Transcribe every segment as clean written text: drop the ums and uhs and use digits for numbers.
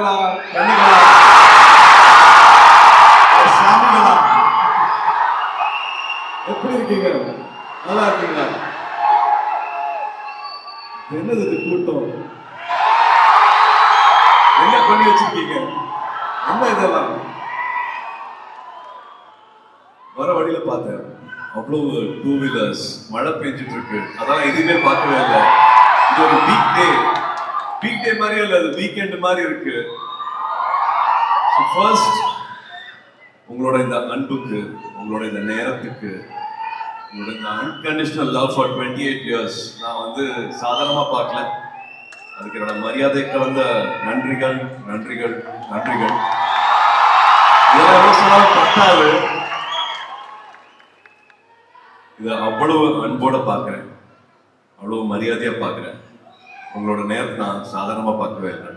ஆண்களா பெண்களா சாமிகளா எப்படி இருக்கீங்க? நல்லா இருக்கீங்களா? என்னது இது கூட்டம்? என்ன பண்ணி வச்சிருக்கீங்க? என்ன இதெல்லாம்? வர வழியில பார்த்தேன், அவ்வளவு டூ வீலர்ஸ், மழை பெஞ்சிட்டு இருக்கு. அதான் எதுவுமே பார்க்கவே இல்லை. இது ஒரு வீக் டே மாதிரி இல்லை, அது வீக்கெண்ட் மாதிரி இருக்கு. ஃபர்ஸ்ட் உங்களோட இந்த அன்புக்கு, உங்களோட இந்த நேரத்துக்கு, உங்களோட இந்த அன்கண்டிஷனல் லவ் ஃபார் 28 இயர்ஸ் நான் வந்து சாதாரணமா பார்க்கல. அதுக்கு என்னோட மரியாதை கலந்த நன்றிகள் நன்றிகள் நன்றிகள். இதெல்லாம் சொன்னாலும் பத்தாது. இதை அவ்வளவு அன்போட பார்க்கிறேன், அவ்வளவு மரியாதையா பார்க்கிறேன். உங்களோட நேரத்தை நான் சாதாரணமா பார்க்கவே இல்லை.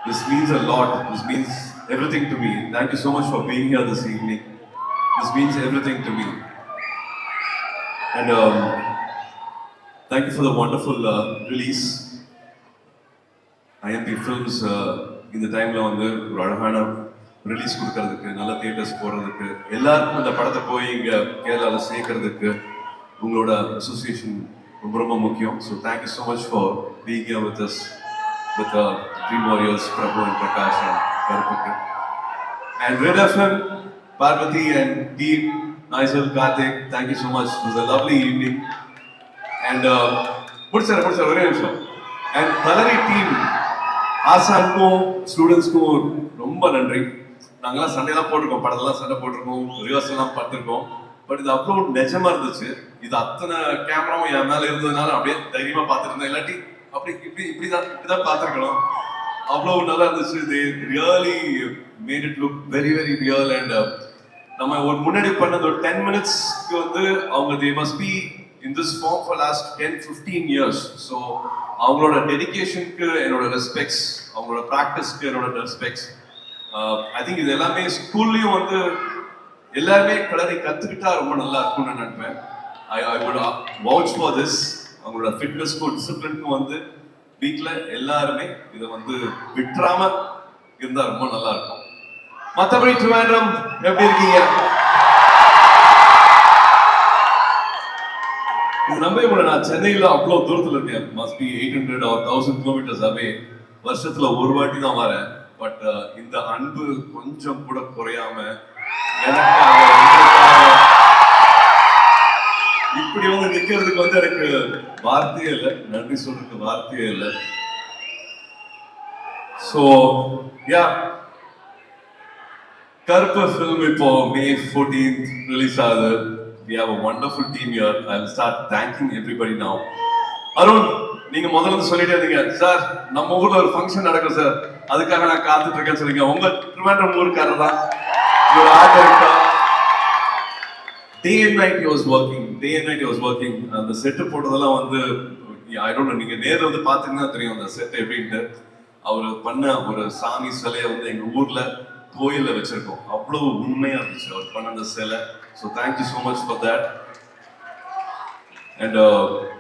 This means a lot. This means everything to me. Thank you so much for being here this evening. This means everything to me. And thank you for the wonderful release. IMP Films இந்த டைம்ல வந்து ஒரு அழகான release கொடுக்கறதுக்கு, நல்ல theatres போடுறதுக்கு, எல்லாருக்கும் இந்த படத்தை போய் இங்க கேரளாவில் சேர்க்கறதுக்கு உங்களோட அசோசியேஷன் ரொம்ப ரொம்ப முக்கியம். So thank you so much for being here with us, with dream warriors Prabhu and Prakash and கருப்புக்கு. And red FM, Parvathi and team, myself Karthik, thank you so much. It was a lovely evening. And முடிச்சார் ஒரே நிமிஷம். And kalari team, ஆசானுக்கும் ஸ்டூடெண்ட்ஸ்க்கும் ரொம்ப நன்றி. நாங்கெல்லாம் சண்டையெல்லாம் போட்டிருக்கோம், படத்தெல்லாம் சண்டை போட்டிருக்கோம், ரிஹர்சல்லாம் பார்த்துருக்கோம். பட் இது அவ்வளோ நிஜமா இருந்துச்சு. இது அத்தனை கேமராவும் என் மேல இருந்ததுனால அப்படியே தைரியமா பார்த்துட்டு இருந்தேன். இல்லாட்டி அப்படி இப்படிதான் பார்த்துருக்கணும். அவ்வளோ நல்லா இருந்துச்சு. இது really made it look very very real. And நம்ம ஒரு முன்னாடி பண்ணது ஒரு 10 மினிட்ஸ்க்கு வந்து அவங்க they must be in this form for last 10-15 years. So அவங்களோட டெடிகேஷனுக்கு என்னோட ரெஸ்பெக்ட்ஸ், அவங்களோட ப்ராக்டிஸ்க்கு என்னோட ரெஸ்பெக்ட்ஸ். ஐ திங்க் இது எல்லாமே ஸ்கூல்லையும் வந்து எல்லாருமே கலரி கற்றுக்கிட்டா ரொம்ப நல்லா இருக்கும்னு நினைப்பேன். I would vouch for this. அவங்களோட ஃபிட்னஸ்க்கும் டிசிப்ளினுக்கும் வந்து வீட்டில் எல்லாருமே இதை வந்து விட்டுறாம இருந்தால் ரொம்ப நல்லா இருக்கும். மற்றபடி ட்ரிவாண்ட்ரம் எப்படி இருக்கீங்க? இது நம்பவே முடியல, நான் சென்னையில் அவ்வளோ தூரத்தில் இருக்கேன். மஸ்ட் பி 800 or 1000 கிலோமீட்டர்ஸ் அவே. வருஷத்துல ஒரு வாட்டி தான் வரேன். பட் இந்த அன்பு கொஞ்சம் கூட குறையாம எனக்காக இப்படி வந்து நிக்கிறதுக்கு வந்து எனக்கு வார்த்தையே இல்லை, நன்றி சொல்றதுக்கு வார்த்தையே இல்லை. ஸோ யா, கருப்பு ஃபிலிம் இப்போ May 14th ரிலீஸ் ஆகுது. We have a wonderful team here. I'll start thanking everybody now. Arun, நீங்க முதல்ல வந்து சொல்லிட்டே இருந்தீங்க, சார் நம்ம ஊர்ல ஒரு ஃபங்க்ஷன் நடக்கும் சார், அதுக்காக நான் காத்துட்டு இருக்கேன்னு சொல்லுங்க. உங்க ட்ரிவாண்ட்ரம் ஊருக்காரர் தான். ஒரு art director. Day and night he was working. அந்த செட்டு போட்டதெல்லாம் வந்து ஐ டோன்ட் நோ, நீங்க நேர்ல வந்து பாத்தீங்கன்னா தெரியும் அந்த செட் எப்படின்ட்டு. அவர் பண்ண ஒரு சாமி சிலையை வந்து எங்க ஊர்ல கோயில்ல வச்சிருக்கோம். அவ்வளவு உண்மையா இருந்துச்சு அவர் பண்ண அந்த சிலை. So thank you so much for that. And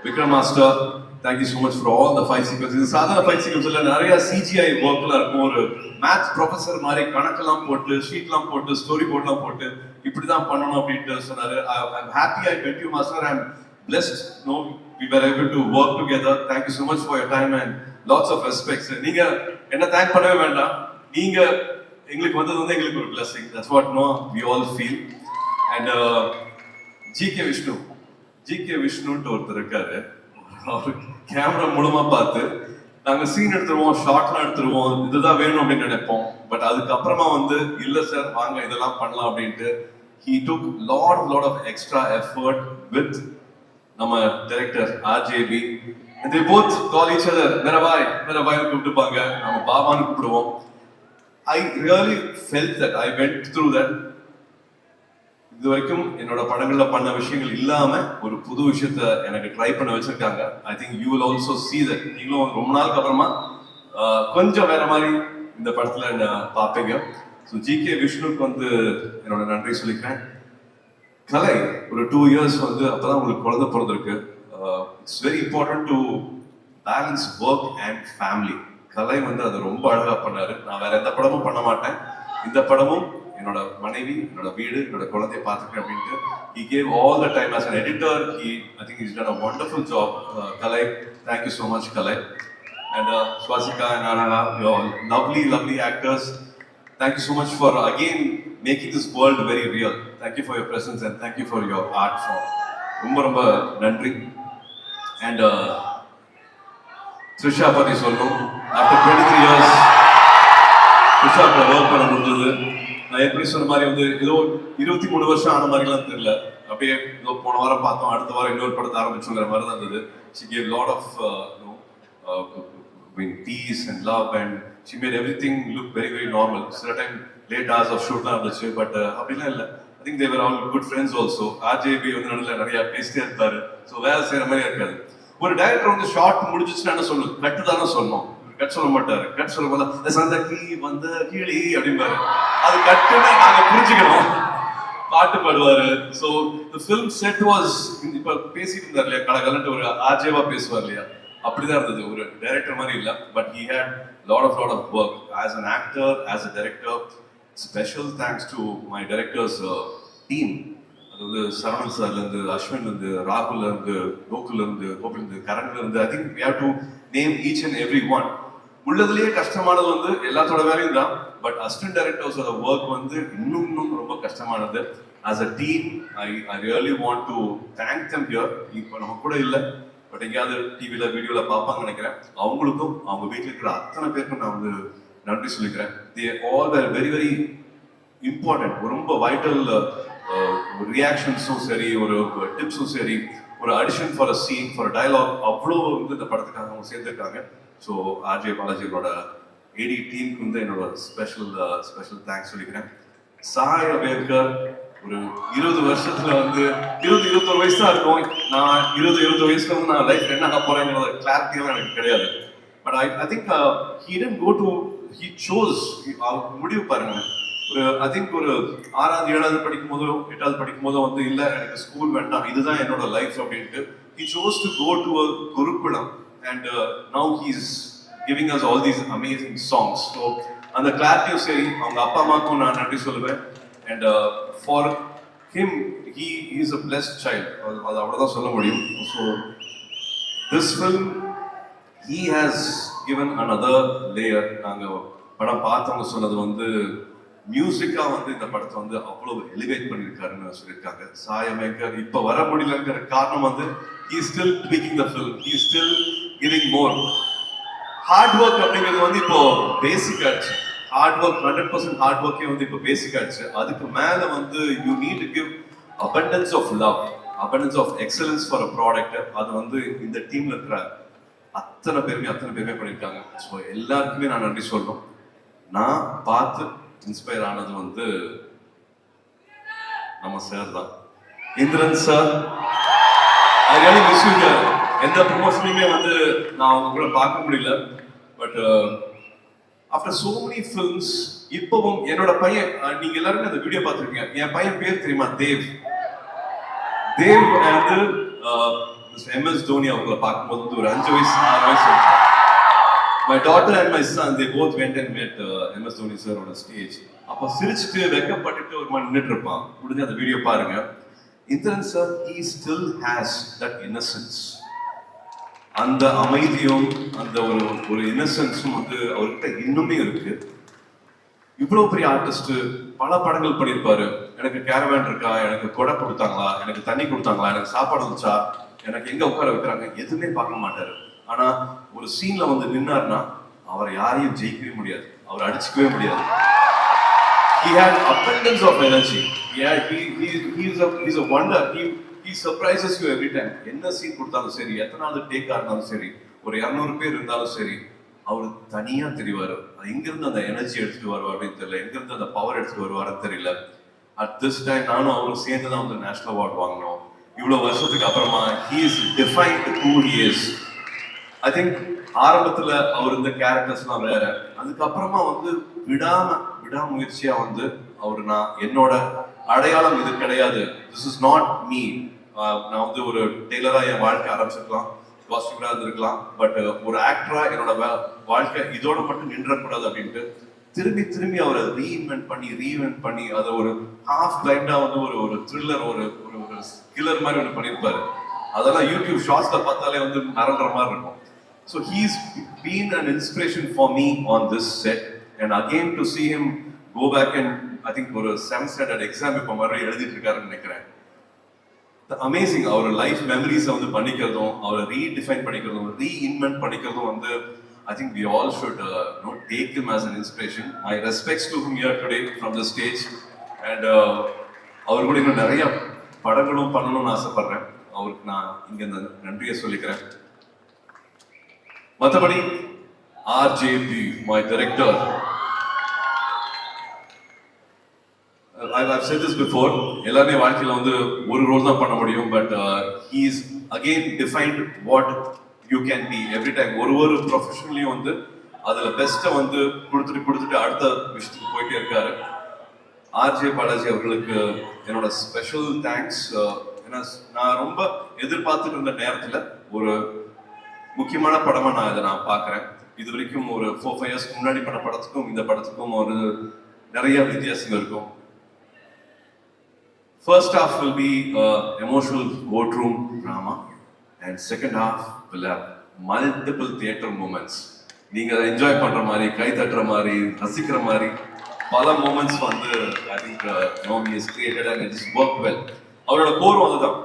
Vikram master, thank you so much for all the fight sequence. இது சாதாரண ஃபைட் சீக்வன்ஸ் இல்லை, நிறைய சிஜிஐ ஒர்க்லாம் இருக்கும். ஒரு மேத்ஸ் ப்ரொஃபஸர் மாதிரி கணக்கெல்லாம் போட்டு, ஷீட்லாம் போட்டு, ஸ்டோரி போர்ட்லாம் போட்டு இப்படி தான் பண்ணணும் அப்படின்ட்டு சொன்னாரு. I'm happy I met you master. I'm blessed. No, we were able to work together. Thank you so much for your time and lots of respect. நீங்க என்ன தேங்க் பண்ணவே வேண்டாம். நீங்க எங்களுக்கு வந்தது வந்து எங்களுக்கு ஒரு blessing. That's what no we all feel. And GK விஷ்ணுன்ட்டு ஒருத்தர் இருக்காரு. அவர் கேமரா மூலமா பார்த்து நாங்க சீன் எடுத்துருவோம், ஷார்ட்லாம் எடுத்துருவோம், இதுதான் வேணும் அப்படின்னு நினைப்போம். பட் அதுக்கப்புறமா வந்து இல்ல சார் வாங்க இதெல்லாம் பண்ணலாம் அப்படின்ட்டு he took lot of extra effort with நம்ம director RJB. and they both call each other மேரா பாய் கூப்பிட்டுப்பாங்க, நம்ம பாபான்னு கூப்பிடுவோம். I really felt that I went through that. இது வரைக்கும் என்னோட படங்கள்ல பண்ண விஷயங்கள் இல்லாம ஒரு புது விஷயத்த எனக்கு ட்ரை பண்ண வச்சிருக்காங்க. I think you will also see that. நீங்களும் ரொம்ப நாளுக்கு அப்புறமா கொஞ்சம் வேற மாதிரி இந்த படத்துல என்ன பார்ப்பீங்க. ஸோ ஜிகே விஷ்ணுக்கு வந்து என்னோட நன்றி சொல்லிக்கிறேன். கலை ஒரு 2 years வந்து அப்பதான் உங்களுக்கு குழந்தை பிறந்திருக்கு. It's very important to balance work and family. கலை வந்து அதை ரொம்ப அழகா பண்ணாரு. நான் வேற எந்த படமும் பண்ண மாட்டேன், இந்த படமும் என்னோட மனைவி, என்னோட வீடு, என்னோட குழந்தைய பார்த்துக்கிறேன் அப்படின்ட்டு he gave all the time as an editor. I think he's done a wonderful job. Kalai, thank you so much, Kalai. And Swastika and Anara, you're all lovely actors. Thank you so much for again making this world very real. Thank you for your presence and thank you for your art form. ரொம்ப ரொம்ப நன்றி. And Trisha பத்தி சொல்லணும். After 23 years Trisha கூட work பண்ண முடிஞ்சது. நான் எப்படி சொன்ன மாதிரி வந்து ஏதோ 23 வருஷம் ஆன மாதிரிலாம் தெரியல. அப்படியே ஏதோ போன வாரம் பார்த்தோம், அடுத்த வாரம் இன்னொரு படத்தை ஆரம்பிச்சோங்கிற மாதிரி தான் இருந்தது. She gave lot of peace and love and she made everything look very very normal. சில time late hours of shoot தான் இருந்துச்சு, பட் அப்படிலாம் இல்லை. I think they were all good friends also. RJB வந்து நடுவில் நிறைய பேசிட்டே இருப்பாரு. ஸோ வேலை செய்யற மாதிரி இருக்காது. ஒரு டைரக்டர் வந்து ஷார்ட் முடிஞ்சிச்சுன்னா என்ன சொல்லணும், கட்டு தானே சொல்லணும். கட் சொல்ல மாட்டாரு. கட் சொல்ல போது சந்தகி வந்த கீழி அப்படிம்பாரு. அது கட்டுன்னு நாங்க புரிஞ்சுக்கணும். பாட்டு பாடுவாரு. So the film set was, இப்ப பேசிட்டு இருந்தார் இல்லையா, கலகலன்ட்டு ஒரு ஆர்ஜேவா பேசுவார் இல்லையா, அப்படிதான் இருந்தது. ஒரு டைரக்டர் மாதிரி இல்லை, but he had lot of work as an actor, as a director. Special thanks to my directors team. அது வந்து சரவணன் சார்ல இருந்து, அஸ்வின்ல இருந்து, ராகுல்ல இருந்து, கோகுல்ல இருந்து, கோபிலிருந்து, கரண்ல இருந்து. I think we have to name each and every one. உள்ளதுலயே கஷ்டமானது வந்து எல்லாத்தோட வேலையும் தான், பட் அசிஸ்டன்ட் டைரக்டர்ஸோட ஒர்க் வந்து இன்னும் ரொம்ப கஷ்டமானது. As a team I really want to thank them here. இப்போ நம்ம கூட இல்லை, பட் எங்கேயாவது டிவியில வீடியோல பார்ப்பாங்கன்னு நினைக்கிறேன். அவங்களுக்கும் அவங்க வீட்டில் இருக்கிற அத்தனை பேருக்கும் நான் வந்து நன்றி சொல்லிக்கிறேன். They all were very very important. ரொம்ப வைட்டல் ரியாக்ஷன்ஸும் சரி, ஒரு டிப்ஸும் சரி, ஒரு audition for a scene, for a dialogue, அவ்வளோ வந்து இந்த படத்துக்காக அவங்க சேர்ந்துருக்காங்க. ஸோ ஆர்ஜே பாலாஜியோட ஏடி டீமுக்கு வந்து என்னோட ஸ்பெஷல் தேங்க்ஸ் சொல்லிக்கிறேன். சாய் அபேத்கர் ஒரு 20 வருஷத்துல வந்து 21 வயசு தான் இருக்கும். நான் 20 வயசுல வந்து நான் லைஃப் என்ன ஆக போறேங்கிற கிளாரிட்டியெல்லாம் எனக்கு கிடையாது. But I think he didn't go to, he chose, முடிவு பாருங்க. ஐ திங்க் ஒரு 6வது 7வது படிக்கும் போதோ 8வது படிக்கும் போதோ வந்து இல்லை எனக்கு ஸ்கூல் வேண்டாம், இதுதான் என்னோட லைஃப் அப்படின்ட்டு he chose to go to a Gurukulam. And now he's giving us all these amazing songs. So அந்த கிளாரிட்டியும் சரி, அவங்க அப்பா அம்மாவுக்கும் நான் நன்றி சொல்லுவேன். And for him, he is a blessed child. அது அவ்வளோதான் சொல்ல முடியும். So this film, he has given another layer. நாங்கள் படம் பார்த்தவங்க சொன்னது வந்து மியூசிக்கா வந்து இந்த படத்தை வந்து அவ்வளவு எலிவேட் பண்ணியிருக்காருன்னு சொல்லியிருக்காங்க. சாயமேக்கர் இப்போ வர முடியலங்கிற காரணம் வந்து he is still tweaking the film, he is still giving more. Hard work அப்படிங்கிறது வந்து இப்போ பேசிக் ஆச்சு. ஹார்ட் ஒர்க் 100% ஹார்ட் ஒர்க்கே வந்து இப்போ பேசிக் ஆச்சு. அதுக்கு மேல வந்து you need to give abundance of love, abundance of excellence for a product. அது வந்து இந்த டீம்ல இருக்கிற அத்தனை பேருமே பண்ணியிருக்காங்க. ஸோ எல்லாருக்குமே நான் நன்றி சொல்லணும். நான் பார்த்து இன்ஸ்பயர் ஆனது வந்து நம்ம சார் தான், Indran sir. I really miss you here. எந்த ப்ரொமோஷனையுமே வந்து நான் அவங்க கூட பார்க்க முடியல. But after so many films, இப்பவும் என்னோட பையன், நீங்க எல்லாருமே அந்த வீடியோ பார்த்துருக்கீங்க. என் பையன் பேர் தெரியுமா? தேவ் வந்து MS தோனி அவங்களை பார்க்கும்போது வந்து ஒரு 5 வயசு 6 வயசு. My daughter and my son, they both went and met MS Dhoni sir on a stage. அப்போ சிரிச்சுட்டு வெக்கப்பட்டுட்டு ஒரு மாதிரி நின்றுட்டு இருப்பான். முடிஞ்ச அந்த வீடியோ பாருங்க. Indran sir, he still has that innocence. அந்த அமைதியும் அந்த ஒரு இன்னசென்ஸும் வந்து அவர்கிட்ட இன்னுமே இருக்கு. இவ்வளவு பெரிய ஆர்டிஸ்ட், பல படங்கள் பண்ணியிருப்பாரு. எனக்கு கேரவேன் இருக்கா, எனக்கு கொடை கொடுத்தாங்களா, எனக்கு தண்ணி கொடுத்தாங்களா, எனக்கு சாப்பாடு வந்துச்சா, எனக்கு எங்க உட்கார வைக்கிறாங்க, எதுவுமே பார்க்க மாட்டாரு. ஆனா ஒரு சீன்ல வந்து நின்னார்னா அவரை யாரையும் ஜெயிக்கவே முடியாது, அவர் அடிச்சுக்கவே முடியாது. He had abundance of energy. Yeah, he's a wonder. He surprises you every time. என்ன சீன் கொடுத்தாலும் சரி, எத்தனாவது டேக்கா இருந்தாலும் சரி, ஒரு 200 பேர் இருந்தாலும் சரி, அவர் தனியா தெரிவாரு. எங்கிருந்து அந்த எனர்ஜி எடுத்துட்டு வருவார் அப்படின்னு தெரியல, எங்கிருந்து அந்த பவர் எடுத்துட்டு வருவாருன்னு தெரியல. அட் திஸ் டைம் நானும் அவரும் சேர்ந்து தான் வந்து நேஷனல் அவார்ட் வாங்கினோம். இவ்வளவு வருஷத்துக்கு அப்புறமா he is defined who he is. I think ஆரம்பத்துல அவர் இந்த கேரக்டர்ஸ்லாம் வேற, அதுக்கப்புறமா வந்து விடாமுயற்சியா வந்து அவர் என்னோட அடையாளம் இது கிடையாது, திஸ் இஸ் நாட் மீ. நான் வந்து ஒரு டெய்லரா என் வாழ்க்கை ஆரம்பிச்சிருக்கலாம், காஸ்டியூமரா இருந்திருக்கலாம். பட் ஒரு ஆக்டரா என்னோட வாழ்க்கை இதோட மட்டும் நின்றக்கூடாது அப்படின்ட்டு திரும்பி திரும்பி அவரை ரீஇன்வென்ட் பண்ணி அதை ஒரு ஹாஃப் பிளைண்டா வந்து ஒரு ஒரு த்ரில்லர் ஒரு ஒரு ஒரு கில்லர் மாதிரி ஒன்று பண்ணியிருப்பாரு. அதெல்லாம் யூடியூப் ஷார்ட்ஸ்ல பார்த்தாலே வந்து மறந்துற மாதிரி இருக்கும். So he's been an inspiration for me on this set. And again to see him go back and I think ஒரு 7th ஸ்டாண்டர்ட் எக்ஸாம் இப்போ மறுபடியும் எழுதிட்டு இருக்காருன்னு நினைக்கிறேன். அமேசிங். அவர் லைஃப் மெமரிஸை வந்து பண்ணிக்கிறதும் அவரை ரீடிஃபைன் பண்ணிக்கிறதும் ரீஇன்வென்ட் பண்ணிக்கிறதும் வந்து I think we all should take him as an inspiration. My respects to him here today from the stage. And அவர் கூட இன்னும் நிறைய படங்களும் பண்ணணும்னு ஆசைப்படுறேன். அவருக்கு நான் இங்க நன்றியை சொல்லிக்கிறேன். மற்றபடி RJP, my director, I've said this before, எல்லாருமே வாழ்க்கையில வந்து ஒரு ரோல் தான் பண்ண முடியும். But he's again defined what you can be every time. ஒரு ப்ரொஃபஷனலையும் வந்து அதுல பெஸ்ட்டை வந்து கொடுத்துட்டு அடுத்த விஷயத்துக்கு போயிட்டே இருக்காரு. RJ பாலாஜி அவர்களுக்கு என்னோட ஸ்பெஷல் தேங்க்ஸ். ஏன்னா நான் ரொம்ப எதிர்பார்த்துட்டு இருந்த நேரத்துல ஒரு முக்கியமான படமா இதை நான் பார்க்குறேன். இது வரைக்கும் ஒரு 4-5 இயர்ஸ்க்கு முன்னாடி பண்ண படத்துக்கும் இந்த படத்துக்கும் ஒரு நிறைய வித்தியாசங்கள் இருக்கும். First half will be emotional courtroom drama and second half will have multiple theater moments. நீங்க என்ஜாய் பண்ற மாதிரி, கை தட்டுற மாதிரி, ரசிக்கிற மாதிரி பல மூமெண்ட்ஸ் வந்து I think Nomi has created and it's worked well. அவரோட கோரும் அதுதான்.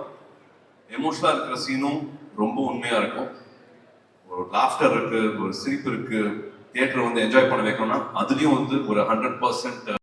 எமோஷனலா இருக்கிற சீனும் ரொம்ப உண்மையா இருக்கும். ஒரு லாஃப்டர் இருக்கு, ஒரு சிரிப்பு இருக்கு, தியேட்டர் வந்து என்ஜாய் பண்ண வைக்கணும்னா அதுலயும் வந்து ஒரு 100%